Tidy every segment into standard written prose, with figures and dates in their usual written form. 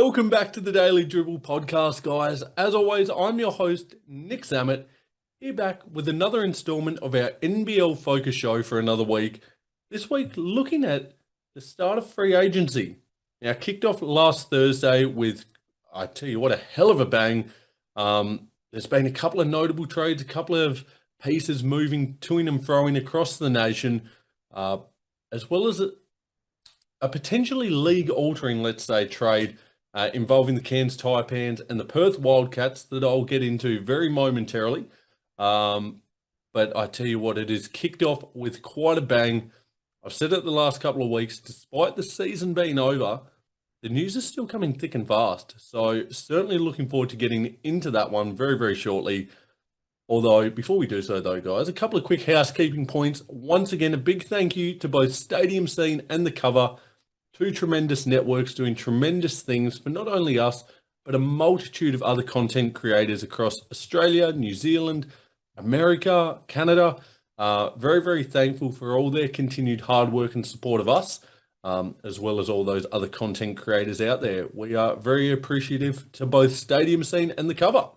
Welcome back to the Daily Dribble podcast, guys. As always, I'm your host, Nick Zammit, here back with another installment of our NBL-focused show for another week. This week, looking at the start of free agency. Now, kicked off last Thursday with, I tell you what, a hell of a bang. There's been a couple of notable trades, a couple of pieces moving to and froing across the nation, as well as a potentially league-altering, let's say, trade involving the Cairns Taipans and the Perth Wildcats that I'll get into very momentarily. But I tell you what, it is kicked off with quite a bang. I've said it the last couple of weeks, despite the season being over, the news is still coming thick and fast. So certainly looking forward to getting into that one very, very shortly. Although, before we do so though, guys, a couple of quick housekeeping points. Once again, a big thank you to both Stadium Scene and The Cover, two tremendous networks doing tremendous things for not only us, but a multitude of other content creators across Australia, New Zealand, America, Canada. Very, very thankful for all their continued hard work and support of us, as well as all those other content creators out there. We are very appreciative to both Stadium Scene and The Cover.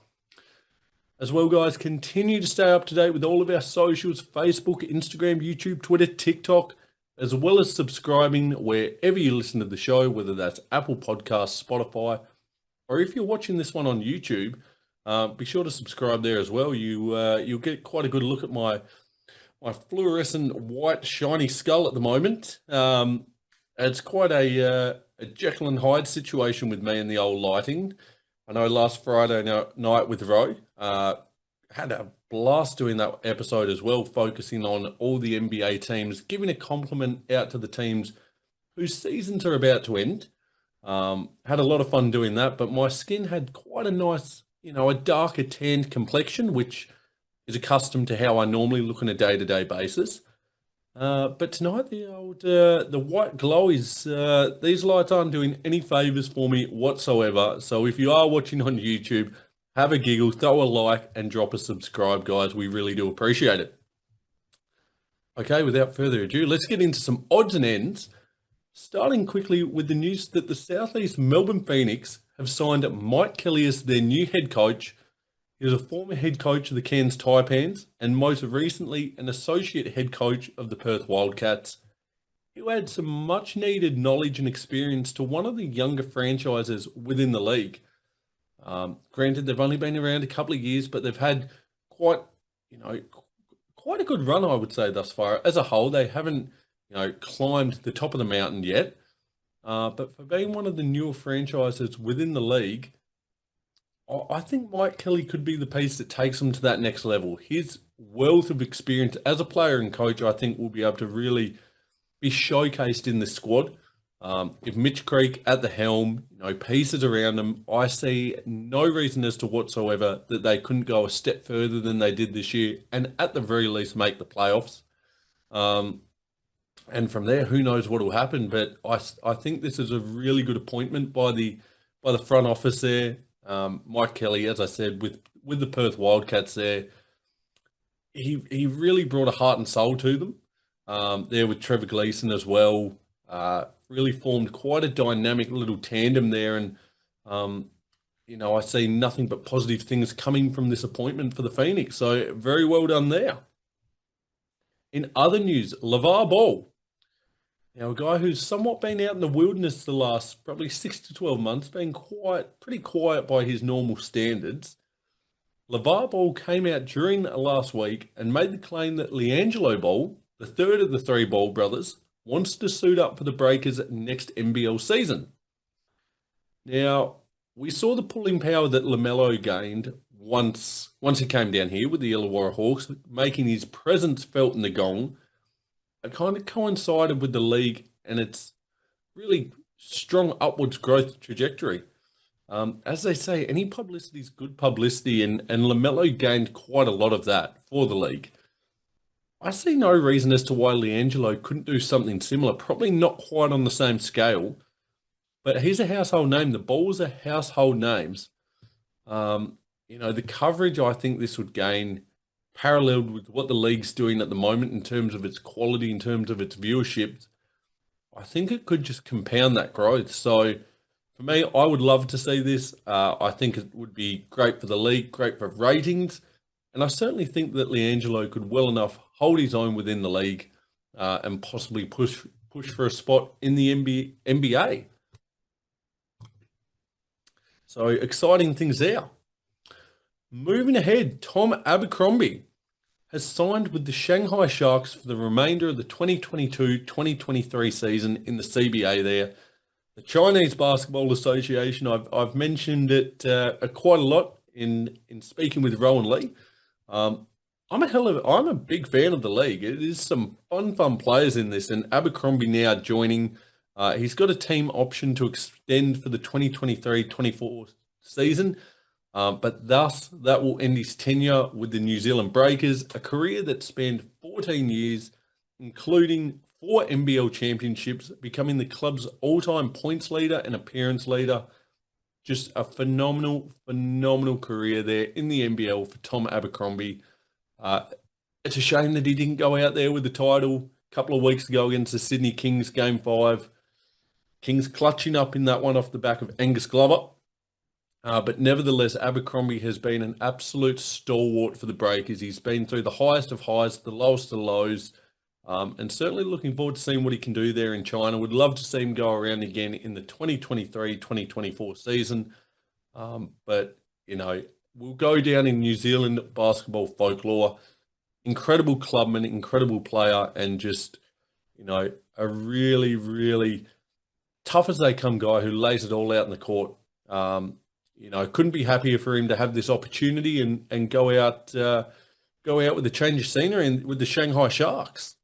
As well, guys, continue to stay up to date with all of our socials, Facebook, Instagram, YouTube, Twitter, TikTok, as well as subscribing wherever you listen to the show, whether that's Apple Podcasts, Spotify, or if you're watching this one on YouTube, be sure to subscribe there as well. You'll get quite a good look at my fluorescent white shiny skull at the moment. It's quite a Jekyll and Hyde situation with me and the old lighting. I know last Friday night with Ro, had a blast doing that episode as well, focusing on all the NBA teams, giving a compliment out to the teams whose seasons are about to end. Had a lot of fun doing that, but my skin had quite a nice, a darker tanned complexion, which is accustomed to how I normally look on a day-to-day basis. But tonight, the white glow is, these lights aren't doing any favors for me whatsoever. So if you are watching on YouTube, have a giggle, throw a like, and drop a subscribe, guys. We really do appreciate it. Okay, without further ado, let's get into some odds and ends. Starting quickly with the news that the Southeast Melbourne Phoenix have signed Mike Kelly as their new head coach. He was a former head coach of the Cairns Taipans and most recently an associate head coach of the Perth Wildcats. He'll add some much needed knowledge and experience to one of the younger franchises within the league. Granted, they've only been around a couple of years, but they've had quite a good run, I would say, thus far. As a whole, they haven't, climbed the top of the mountain yet. But for being one of the newer franchises within the league, I think Mike Kelly could be the piece that takes them to that next level. His wealth of experience as a player and coach, I think, will be able to really be showcased in this squad. If Mitch Creek at the helm, pieces around them, I see no reason as to whatsoever that they couldn't go a step further than they did this year, and at the very least make the playoffs. And from there, who knows what will happen? But I think this is a really good appointment by the front office there. Mike Kelly, as I said, with the Perth Wildcats there, he really brought a heart and soul to them. There with Trevor Gleeson as well. Really formed quite a dynamic little tandem there. And, I see nothing but positive things coming from this appointment for the Phoenix. So very well done there. In other news, LeVar Ball. Now, a guy who's somewhat been out in the wilderness the last probably 6 to 12 months, been pretty quiet by his normal standards. LeVar Ball came out during last week and made the claim that LiAngelo Ball, the third of the three Ball brothers, wants to suit up for the Breakers next NBL season. Now, we saw the pulling power that LaMelo gained once he came down here with the Illawarra Hawks, making his presence felt in the Gong. It kind of coincided with the league and its really strong upwards growth trajectory. As they say, any publicity is good publicity, and LaMelo gained quite a lot of that for the league. I see no reason as to why LiAngelo couldn't do something similar, probably not quite on the same scale, but he's a household name. The Balls are household names. The coverage I think this would gain, paralleled with what the league's doing at the moment in terms of its quality, in terms of its viewership, I think it could just compound that growth. So For me, I would love to see this. I think it would be great for the league, great for ratings, and I certainly think that Leangelo could well enough hold his own within the league and possibly push for a spot in the NBA. So exciting things there. Moving ahead, Tom Abercrombie has signed with the Shanghai Sharks for the remainder of the 2022-2023 season in the CBA there. The Chinese Basketball Association, I've mentioned it quite a lot in speaking with Rowan Lee. I'm a big fan of the league. It is some fun players in this, and Abercrombie now joining. He's got a team option to extend for the 2023-24 season, but thus that will end his tenure with the New Zealand Breakers, a career that spanned 14 years, including 4 NBL championships, becoming the club's all-time points leader and appearance leader. Just a phenomenal career there in the NBL for Tom Abercrombie. It's a shame that he didn't go out there with the title a couple of weeks ago against the Sydney Kings, Game 5. Kings clutching up in that one off the back of Angus Glover. But nevertheless, Abercrombie has been an absolute stalwart for the Breakers. He's been through the highest of highs, the lowest of lows, and certainly looking forward to seeing what he can do there in China. Would love to see him go around again in the 2023-2024 season. But, you know, we'll go down in New Zealand basketball folklore. Incredible clubman, incredible player, and just, you know, a really tough as they come guy who lays it all out in the court. You know, couldn't be happier for him to have this opportunity and go out with a change of scenery and with the Shanghai Sharks.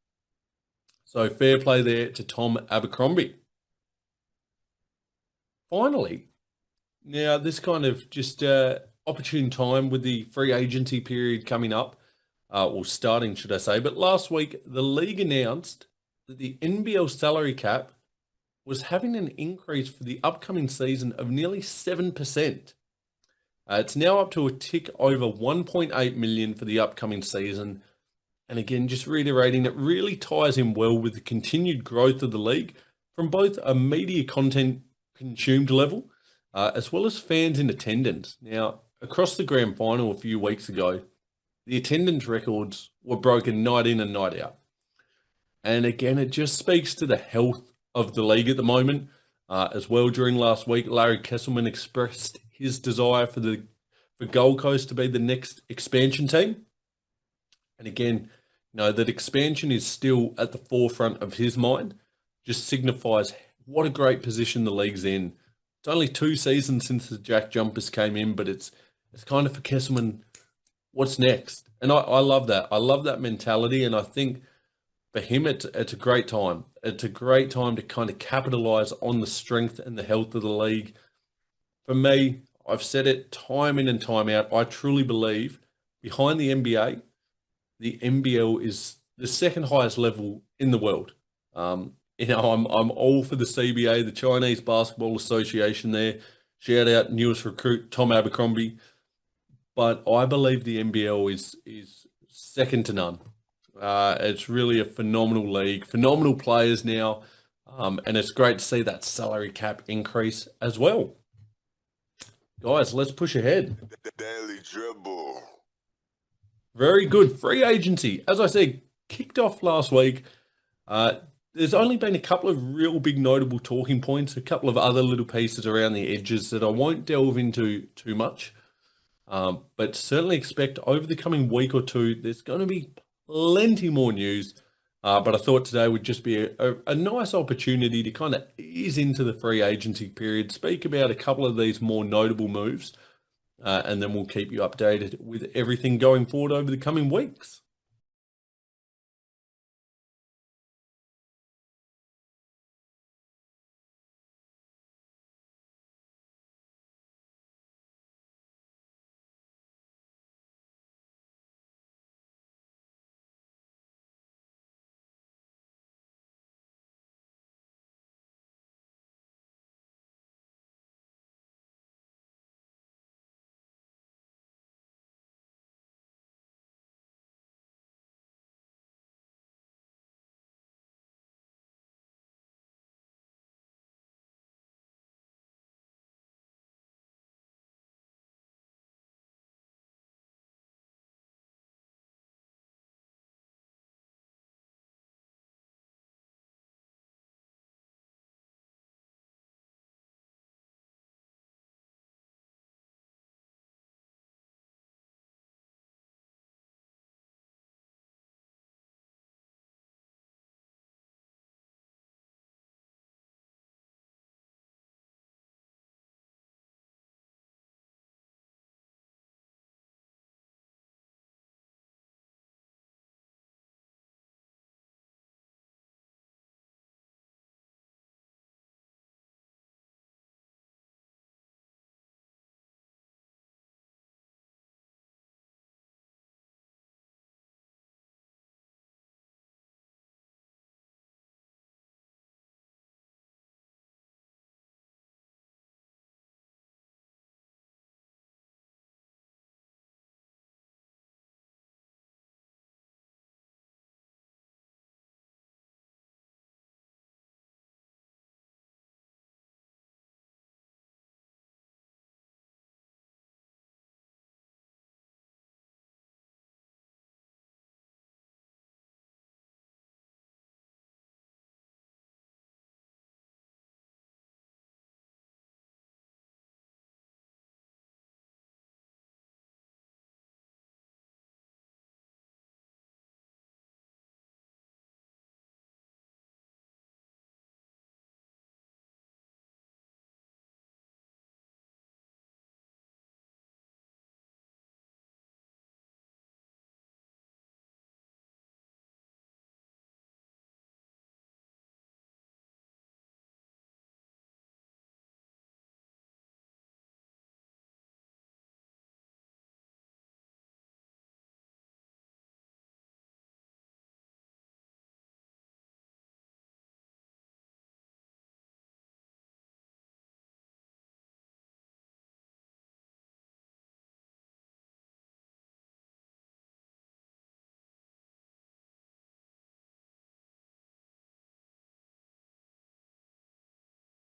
So fair play there to Tom Abercrombie. Finally, now this kind of just opportune time with the free agency period coming up, or starting, should I say. But last week, the league announced that the NBL salary cap was having an increase for the upcoming season of nearly 7%. It's now up to a tick over 1.8 million for the upcoming season. And again, just reiterating, it really ties in well with the continued growth of the league from both a media content consumed level, as well as fans in attendance. Now, across the grand final a few weeks ago, the attendance records were broken night in and night out. And again, it just speaks to the health of the league at the moment. As well, during last week, Larry Kesselman expressed his desire for Gold Coast to be the next expansion team. And again, you know, that expansion is still at the forefront of his mind. Just signifies what a great position the league's in. It's only 2 seasons since the JackJumpers came in, but it's kind of for Kesselman, what's next? And I love that. I love that mentality, and I think for him, it's a great time. It's a great time to kind of capitalize on the strength and the health of the league. For me, I've said it time in and time out. I truly believe behind the NBA, the NBL is the second highest level in the world. You know, I'm all for the CBA, the Chinese Basketball Association there. Shout out newest recruit, Tom Abercrombie. But I believe the NBL is second to none. It's really a phenomenal league, phenomenal players now, and it's great to see that salary cap increase as well. Guys, let's push ahead. Daily Dribble. Very good. Free agency, as I said, kicked off last week. There's only been a couple of real big notable talking points, a couple of other little pieces around the edges that I won't delve into too much. But certainly expect over the coming week or two, there's going to be plenty more news. But I thought today would just be a nice opportunity to kind of ease into the free agency period, speak about a couple of these more notable moves, and then we'll keep you updated with everything going forward over the coming weeks.